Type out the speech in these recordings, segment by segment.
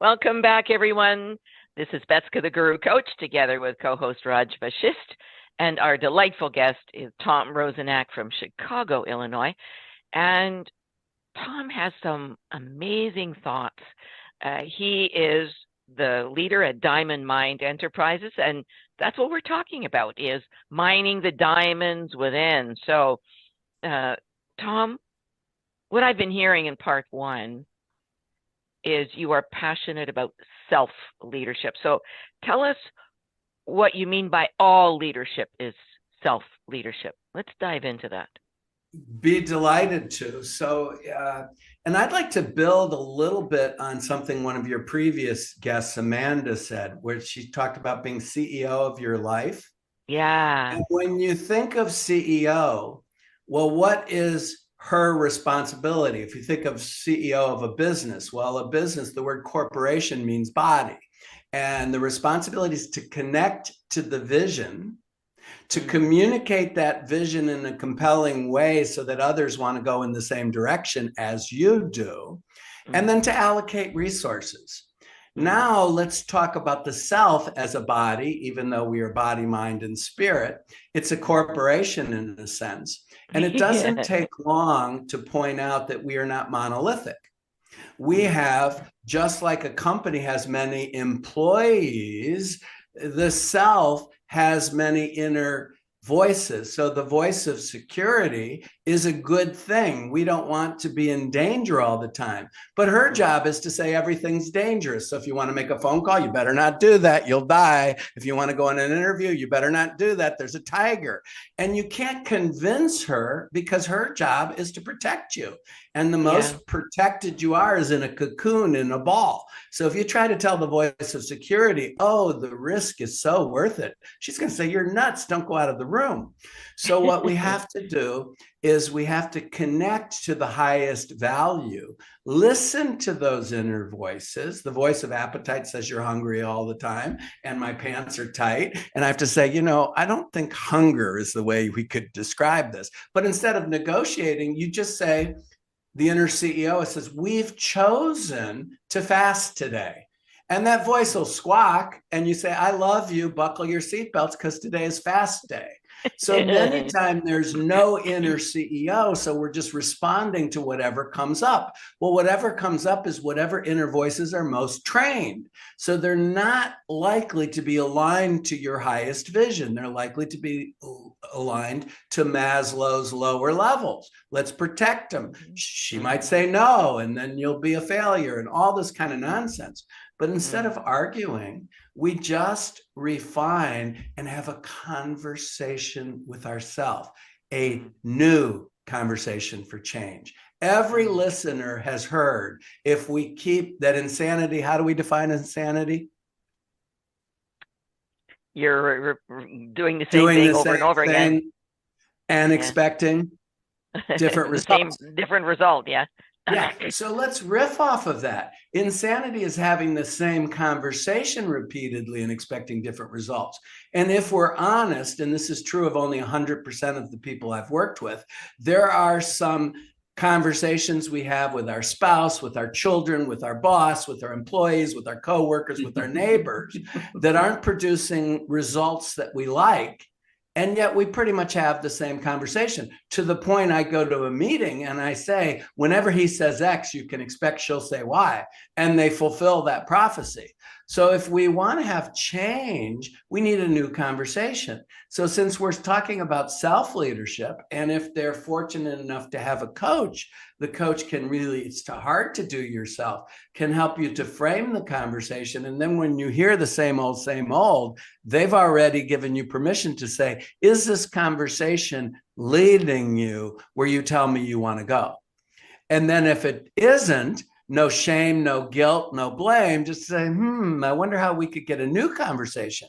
Welcome back, everyone. This is Betska the Guru Coach, together with co-host Raj Vashisht, and our delightful guest is Tom Rosenak from Chicago, Illinois. And Tom has some amazing thoughts. He is the leader at Diamond Mind Enterprises, and that's what we're talking about, is mining the diamonds within. So, Tom, what I've been hearing in part one is you are passionate about self-leadership. So tell us what you mean by all leadership is self-leadership. Let's dive into that. Be delighted to. So, and I'd like to build a little bit on something one of your previous guests, Amanda, said, where she talked about being CEO of your life. Yeah. And when you think of CEO, well, what is her responsibility? If you think of CEO of a business, well, a business, the word corporation means body. And the responsibility is to connect to the vision, to communicate that vision in a compelling way so that others want to go in the same direction as you do, and then to allocate resources. Now let's talk about the self as a body, even though we are body, mind, and spirit. It's a corporation in a sense. And it doesn't take long to point out that we are not monolithic. We have, just like a company has many employees, the self has many inner voices. So the voice of security is a good thing. We don't want to be in danger all the time. But her job is to say everything's dangerous. So if you want to make a phone call, you better not do that. You'll die. If you want to go on an interview, you better not do that. There's a tiger. And you can't convince her because her job is to protect you. And the most protected you are is in a cocoon, in a ball. So if you try to tell the voice of security, oh, the risk is so worth it, she's going to say, you're nuts. Don't go out of the room. So what we have to do is we have to connect to the highest value. Listen to those inner voices. The voice of appetite says you're hungry all the time and my pants are tight. And I have to say, I don't think hunger is the way we could describe this. But instead of negotiating, you just say, the inner CEO says, we've chosen to fast today. And that voice will squawk and you say, I love you, buckle your seatbelts because today is fast day. So anytime there's no inner CEO, so we're just responding to whatever comes up. Well, whatever comes up is whatever inner voices are most trained. So they're not likely to be aligned to your highest vision. They're likely to be aligned to Maslow's lower levels. Let's protect them. She might say no, and then you'll be a failure and all this kind of nonsense. But instead of arguing, we just refine and have a conversation with ourselves, a new conversation for change. Every listener has heard, if we keep that insanity, how do we define insanity? You're doing the same thing over and over again. And expecting different results. Different result, yeah. Yeah, so let's riff off of that. Insanity is having the same conversation repeatedly and expecting different results. And if we're honest, and this is true of only 100% of the people I've worked with, there are some conversations we have with our spouse, with our children, with our boss, with our employees, with our coworkers, with our neighbors that aren't producing results that we like. And yet we pretty much have the same conversation, to the point I go to a meeting and I say, whenever he says X, you can expect she'll say Y, and they fulfill that prophecy. So if we want to have change, we need a new conversation. So since we're talking about self-leadership, and if they're fortunate enough to have a coach, the coach can really, it's too hard to do yourself, can help you to frame the conversation. And then when you hear the same old, they've already given you permission to say, is this conversation leading you where you tell me you want to go? And then if it isn't, no shame, no guilt, no blame, just say, I wonder how we could get a new conversation.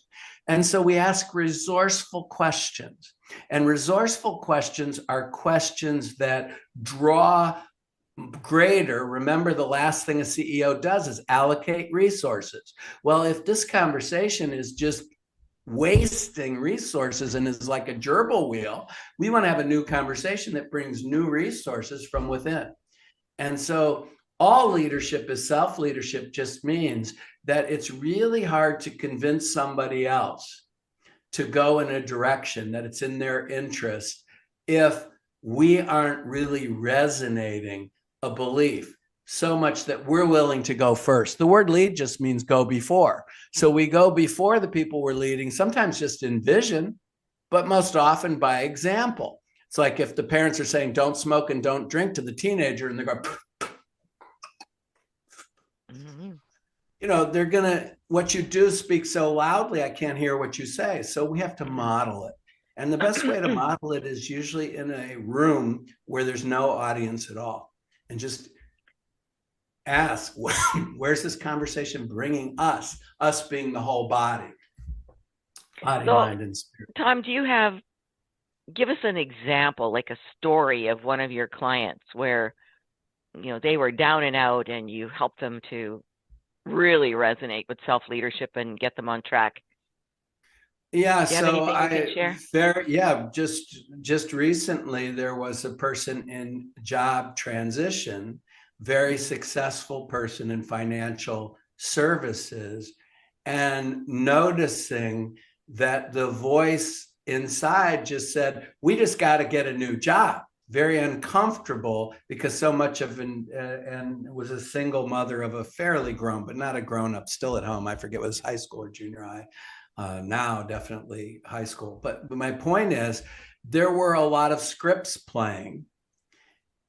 And so we ask resourceful questions. And resourceful questions are questions that draw greater. Remember, the last thing a CEO does is allocate resources. Well, if this conversation is just wasting resources and is like a gerbil wheel, we want to have a new conversation that brings new resources from within. And so all leadership is self-leadership, just means that it's really hard to convince somebody else to go in a direction that it's in their interest if we aren't really resonating a belief so much that we're willing to go first. The word lead just means go before. So we go before the people we're leading, sometimes just in vision, but most often by example. It's like if the parents are saying, don't smoke and don't drink to the teenager, and they're going, they're going to, what you do speaks so loudly, I can't hear what you say. So we have to model it. And the best way to model it is usually in a room where there's no audience at all. And just ask, where's this conversation bringing us being the whole body, mind, and spirit. Tom, give us an example, like a story of one of your clients where, they were down and out and you helped them to really resonate with self-leadership and get them on track. Yeah. So just recently there was a person in job transition, very successful person in financial services, and noticing that the voice inside just said, we just got to get a new job. Very uncomfortable because so much of and was a single mother of a fairly grown, but not a grown up, still at home. I forget what it was, high school or junior high. Now definitely high school. But my point is, there were a lot of scripts playing.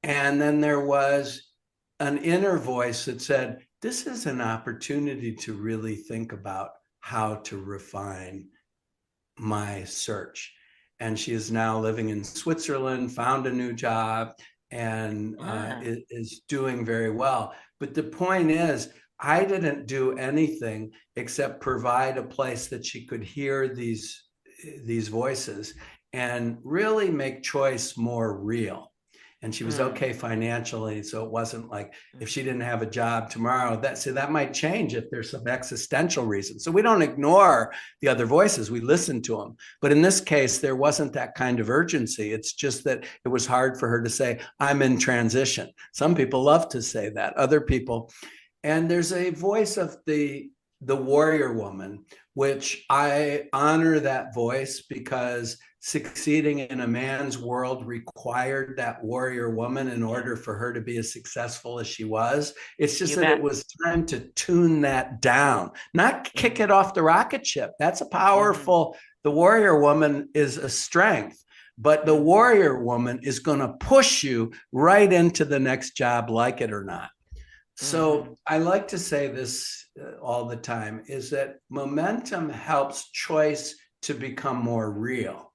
And then there was an inner voice that said, this is an opportunity to really think about how to refine my search. And she is now living in Switzerland, found a new job, and is doing very well. But the point is, I didn't do anything except provide a place that she could hear these voices and really make choice more real. And she was okay financially. So it wasn't like if she didn't have a job tomorrow, that might change if there's some existential reason. So we don't ignore the other voices, we listen to them. But in this case, there wasn't that kind of urgency. It's just that it was hard for her to say, I'm in transition. Some people love to say that, other people. And there's a voice of the warrior woman, which I honor that voice because succeeding in a man's world required that warrior woman in order for her to be as successful as she was. It's just that it was time to tune that down, not kick it off the rocket ship. That's a powerful, the warrior woman is a strength, but the warrior woman is going to push you right into the next job, like it or not. So I like to say this all the time, is that momentum helps choice to become more real,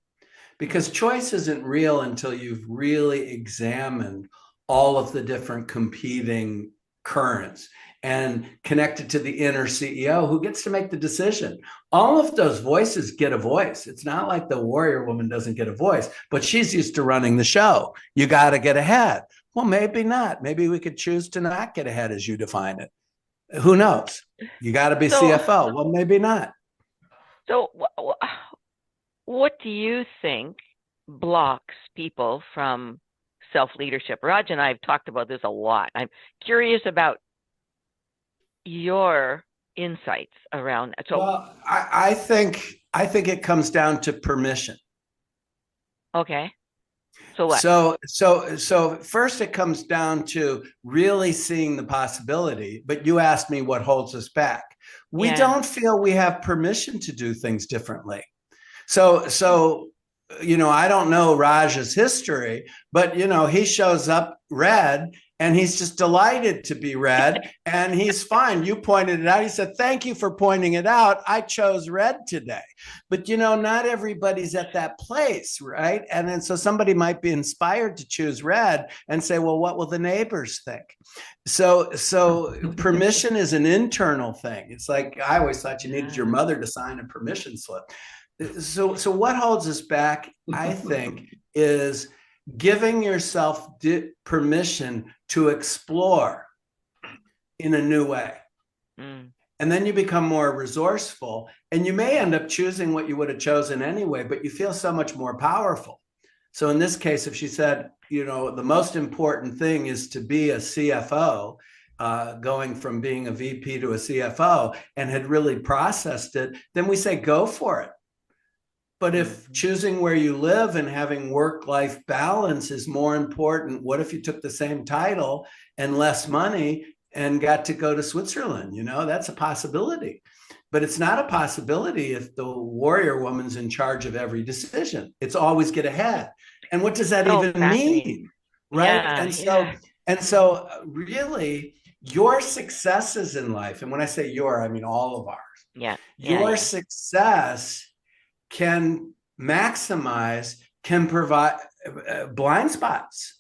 because choice isn't real until you've really examined all of the different competing currents and connected to the inner CEO who gets to make the decision. All of those voices get a voice. It's not like the warrior woman doesn't get a voice, but she's used to running the show. You got to get ahead. Well, maybe not. Maybe we could choose to not get ahead as you define it. Who knows? You got to be CFO. Well, maybe not. So what do you think blocks people from self-leadership? Raj and I have talked about this a lot. I'm curious about your insights around that. So, well, I think it comes down to permission. Okay. So what? So first it comes down to really seeing the possibility, but you asked me what holds us back. We don't feel we have permission to do things differently. So I don't know Raj's history, but he shows up red and he's just delighted to be red and he's fine. You pointed it out. He said, thank you for pointing it out. I chose red today. But not everybody's at that place, right? And then so somebody might be inspired to choose red and say, well, what will the neighbors think? So permission is an internal thing. It's like, I always thought you needed your mother to sign a permission slip. So what holds us back, I think, is giving yourself permission to explore in a new way. And then you become more resourceful and you may end up choosing what you would have chosen anyway, but you feel so much more powerful. So in this case, if she said, the most important thing is to be a CFO, going from being a VP to a CFO and had really processed it, then we say, go for it. But if choosing where you live and having work-life balance is more important, what if you took the same title and less money and got to go to Switzerland? That's a possibility. But it's not a possibility if the warrior woman's in charge of every decision. It's always get ahead. And what does that even mean? Right? And so really, your successes in life, and when I say your, I mean all of ours. Your success can maximize, can provide blind spots.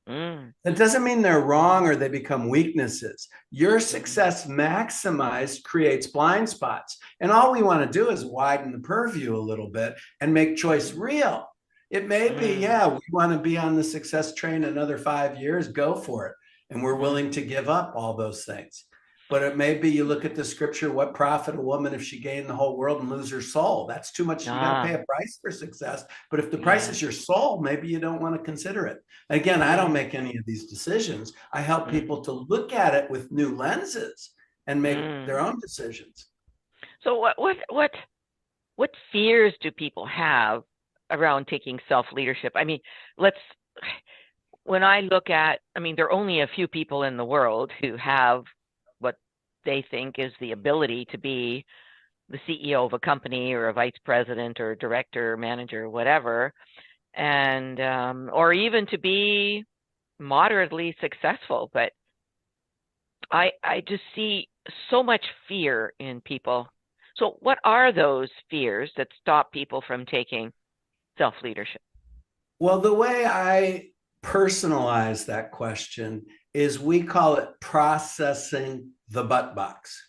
That doesn't mean they're wrong or they become weaknesses. Your success maximized creates blind spots. And all we want to do is widen the purview a little bit and make choice real. It may be, we want to be on the success train another 5 years, go for it. And we're willing to give up all those things. But it may be, you look at the scripture, what profit a woman if she gained the whole world and lose her soul? That's too much. You got to pay a price for success. But if the price is your soul, maybe you don't want to consider it. Again, I don't make any of these decisions. I help people to look at it with new lenses and make their own decisions. So what fears do people have around taking self-leadership? I mean, when I look at, there are only a few people in the world who have what they think is the ability to be the CEO of a company or a vice president or director, manager, whatever, and or even to be moderately successful. But I just see so much fear in people. So what are those fears that stop people from taking self-leadership? Well, the way I personalize that question is we call it processing the butt box.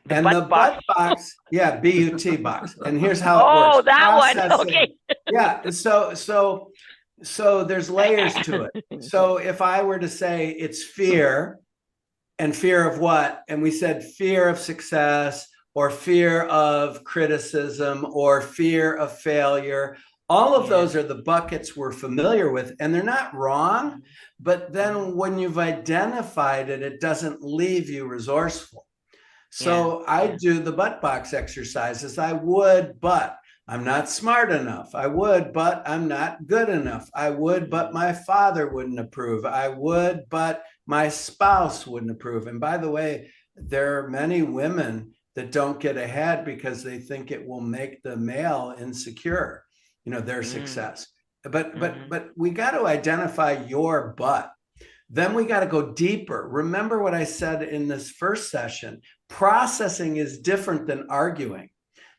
The butt box, BUT box. And here's how it works. Oh, that one. Okay. Yeah. So there's layers to it. So if I were to say it's fear, and fear of what? And we said fear of success or fear of criticism or fear of failure. All of those are the buckets we're familiar with, and they're not wrong. But then when you've identified it, it doesn't leave you resourceful. So I do the butt box exercises. I would, but I'm not smart enough. I would, but I'm not good enough. I would, but my father wouldn't approve. I would, but my spouse wouldn't approve. And by the way, there are many women that don't get ahead because they think it will make the male insecure, their success. But we got to identify your butt. Then we got to go deeper. Remember what I said in this first session. Processing is different than arguing.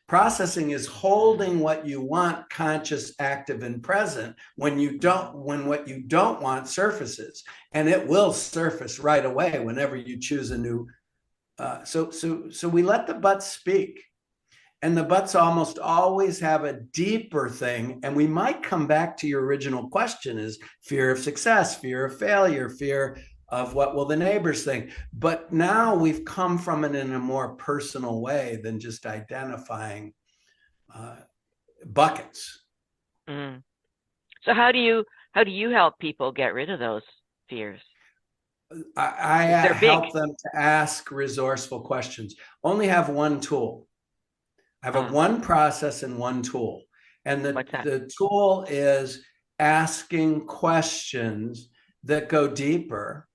Processing is holding what you want conscious, active, and present when what you don't want surfaces. And it will surface right away whenever you choose a new. So we let the butt speak. And the butts almost always have a deeper thing. And we might come back to your original question is fear of success, fear of failure, fear of what will the neighbors think. But now we've come from it in a more personal way than just identifying buckets. So how do you help people get rid of those fears? I help them to ask resourceful questions. Only have one tool. I have one process and one tool. And the tool is asking questions that go deeper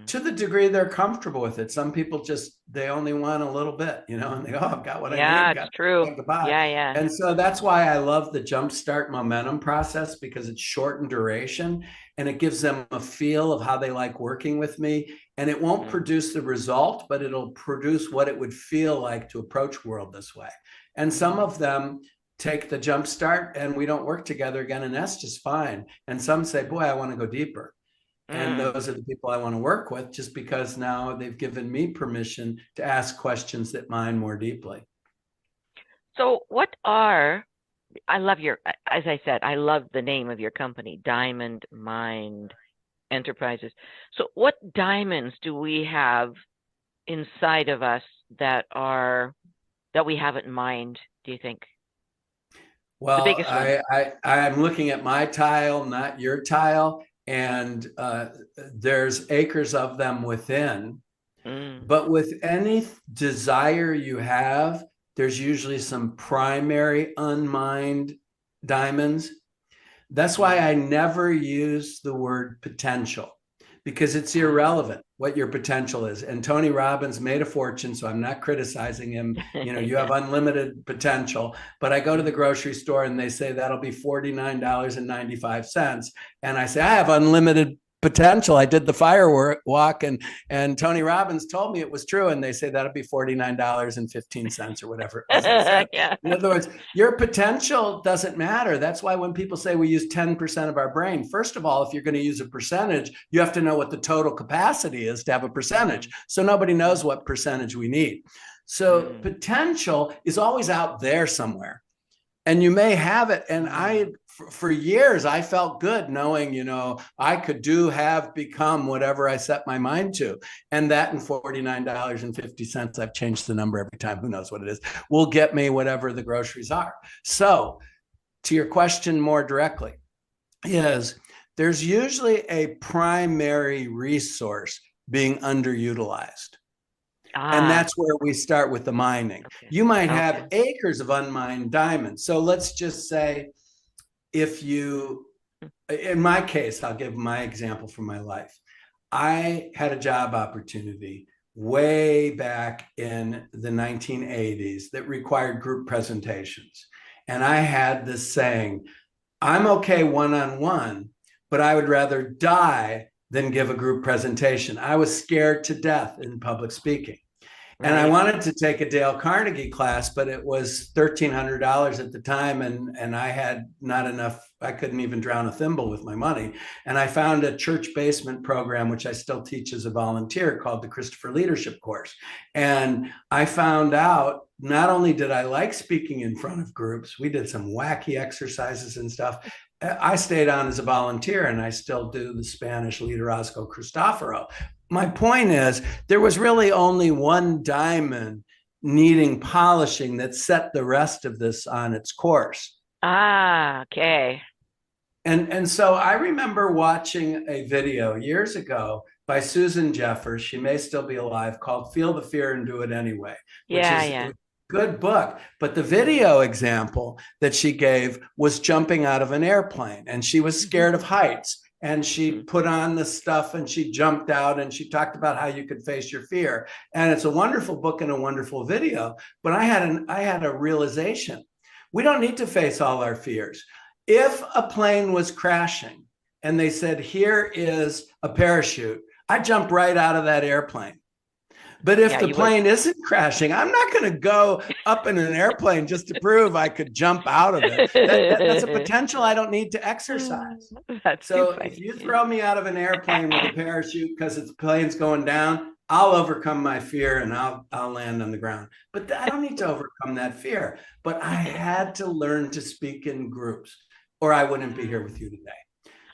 to the degree they're comfortable with it. Some people they only want a little bit, and they go, I've got what I need. Yeah, it's true. Yeah. And so that's why I love the Jumpstart Momentum process, because it's short in duration and it gives them a feel of how they like working with me. And it won't produce the result, but it'll produce what it would feel like to approach world this way. And some of them take the Jumpstart and we don't work together again, and that's just fine. And some say, boy, I want to go deeper. And those are the people I want to work with, just because now they've given me permission to ask questions that mine more deeply. So I love as I said, I love the name of your company, Diamond Mind Enterprises. So what diamonds do we have inside of us that we have in mind, do you think? Well, I'm looking at my tile, not your tile. and there's acres of them within. Mm. But with any desire you have, there's usually some primary unmined diamonds. That's why I never use the word potential, because it's irrelevant what your potential is. And Tony Robbins made a fortune, so I'm not criticizing him. You have unlimited potential. But I go to the grocery store and they say that'll be $49.95. And I say, I have unlimited potential. I did the firework walk, and Tony Robbins told me it was true. And they say that'll be $49.15 or whatever it was. Yeah. In other words, your potential doesn't matter. That's why when people say we use 10% of our brain, first of all, if you're going to use a percentage, you have to know what the total capacity is to have a percentage. So nobody knows what percentage we need. So potential is always out there somewhere. And you may have it. And for years, I felt good knowing, I could become whatever I set my mind to. And that, and $49.50, I've changed the number every time, who knows what it is, will get me whatever the groceries are. So to your question more directly, is there's usually a primary resource being underutilized. And that's where we start with the mining. Okay. You might have acres of unmined diamonds. So let's just say, in my case, I'll give my example from my life. I had a job opportunity way back in the 1980s that required group presentations. And I had this saying, I'm okay one-on-one, but I would rather die than give a group presentation. I was scared to death in public speaking. And I wanted to take a Dale Carnegie class, but it was $1,300 at the time. And I had not enough. I couldn't even drown a thimble with my money. And I found a church basement program, which I still teach as a volunteer, called the Christopher Leadership Course. And I found out, not only did I like speaking in front of groups, we did some wacky exercises and stuff. I stayed on as a volunteer, and I still do the Spanish Liderazgo Cristoforo. My point is, there was really only one diamond needing polishing that set the rest of this on its course. Okay. And so I remember watching a video years ago by Susan Jeffers, she may still be alive, called Feel the Fear and Do It Anyway. A good book. But the video example that she gave was jumping out of an airplane, and she was scared of heights. And she put on the stuff and she jumped out, and she talked about how you could face your fear. And it's a wonderful book and a wonderful video. But I had a realization. We don't need to face all our fears. If a plane was crashing and they said, here is a parachute, I'd jump right out of that airplane. But if the plane isn't crashing, I'm not going to go up in an airplane just to prove I could jump out of it. That's a potential I don't need to exercise. So if you throw me out of an airplane with a parachute because the plane's going down, I'll overcome my fear and I'll land on the ground. But I don't need to overcome that fear. But I had to learn to speak in groups, or I wouldn't be here with you today.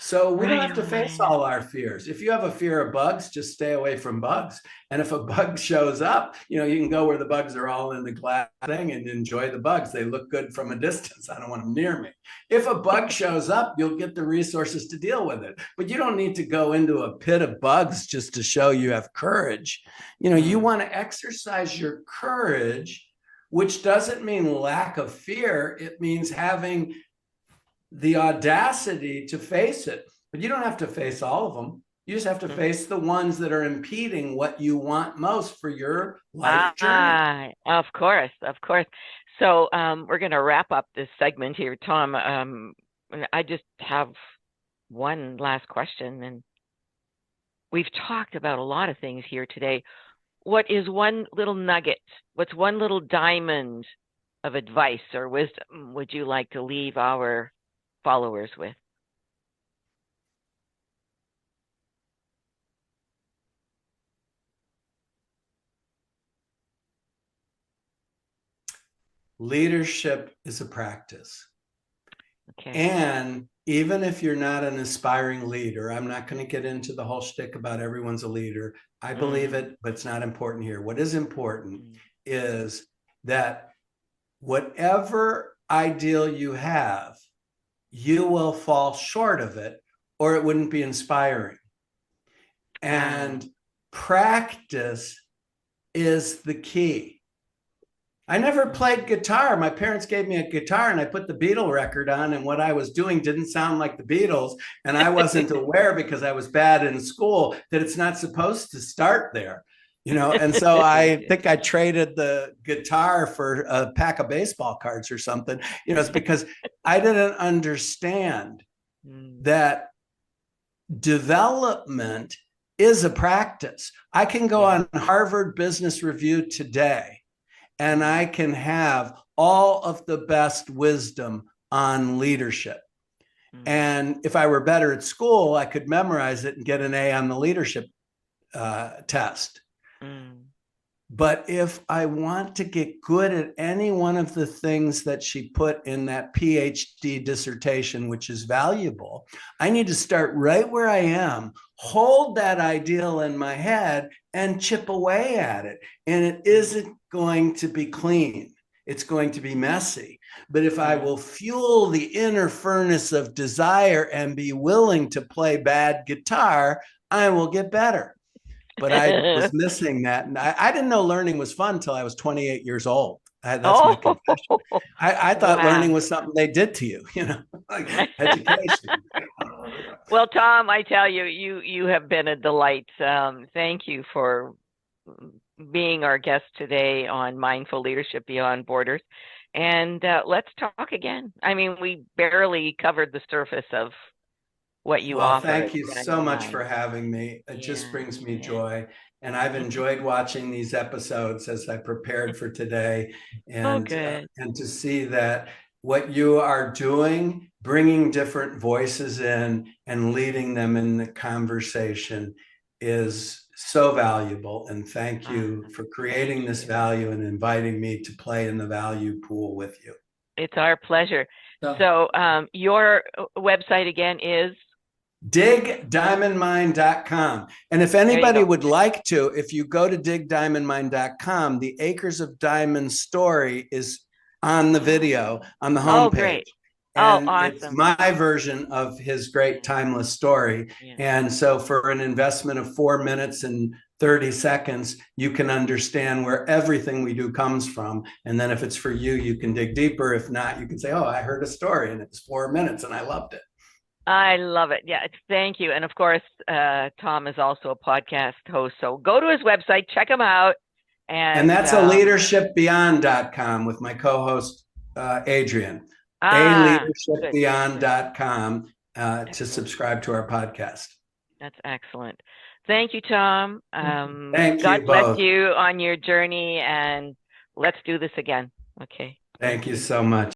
So we don't have to face all our fears. If you have a fear of bugs, just stay away from bugs. And if a bug shows up, you can go where the bugs are all in the glass thing and enjoy the bugs. They look good from a distance. I don't want them near me. If a bug shows up, you'll get the resources to deal with it. But you don't need to go into a pit of bugs just to show you have courage. You want to exercise your courage, which doesn't mean lack of fear. It means having the audacity to face it. But you don't have to face all of them. You just have to face the ones that are impeding what you want most for your life journey. Of course. So we're going to wrap up this segment here, Tom. I just have one last question, and we've talked about a lot of things here today. What is one little nugget? What's one little diamond of advice or wisdom would you like to leave our followers with? Leadership is a practice. Okay. And even if you're not an aspiring leader, I'm not going to get into the whole shtick about everyone's a leader. I believe it, but it's not important here. What is important is that whatever ideal you have, you will fall short of it or it wouldn't be inspiring. And practice is the key. I never played guitar. My parents gave me a guitar and I put the Beatle record on, and what I was doing didn't sound like the Beatles. And I wasn't aware, because I was bad in school, that it's not supposed to start there. And so I think I traded the guitar for a pack of baseball cards or something. It's because I didn't understand that development is a practice. I can go on Harvard Business Review today and I can have all of the best wisdom on leadership. And if I were better at school, I could memorize it and get an A on the leadership test. But if I want to get good at any one of the things that she put in that PhD dissertation, which is valuable, I need to start right where I am, hold that ideal in my head, and chip away at it. And it isn't going to be clean. It's going to be messy. But if I will fuel the inner furnace of desire and be willing to play bad guitar, I will get better. But I was missing that. And I didn't know learning was fun until I was 28 years old. That's my confession. I thought learning was something they did to you, like education. Well, Tom, I tell you, you have been a delight. Thank you for being our guest today on Mindful Leadership Beyond Borders. And let's talk again. I mean, we barely covered the surface of what you offer. Thank you so much for having me. It just brings me joy. And I've enjoyed watching these episodes as I prepared for today. And to see that what you are doing, bringing different voices in and leading them in the conversation, is so valuable. And thank you for creating this value and inviting me to play in the value pool with you. It's our pleasure. So your website again is? digdiamondmine.com. And if anybody would like to, if you go to digdiamondmine.com, the Acres of Diamond story is on the video on the homepage. Great. And awesome. It's my version of his great timeless story. And so for an investment of 4 minutes and 30 seconds, you can understand where everything we do comes from. And then if it's for you, you can dig deeper. If not, you can say, I heard a story and it's 4 minutes and I loved it. I love it. Yeah, thank you. And of course, Tom is also a podcast host. So go to his website, check him out. And that's leadershipbeyond.com with my co-host, Adrian. leadershipbeyond.com to subscribe to our podcast. That's excellent. Thanthank you, Tom. Thank God you bless both. you on your journey, and let's do this again. Okay. Thank you so much.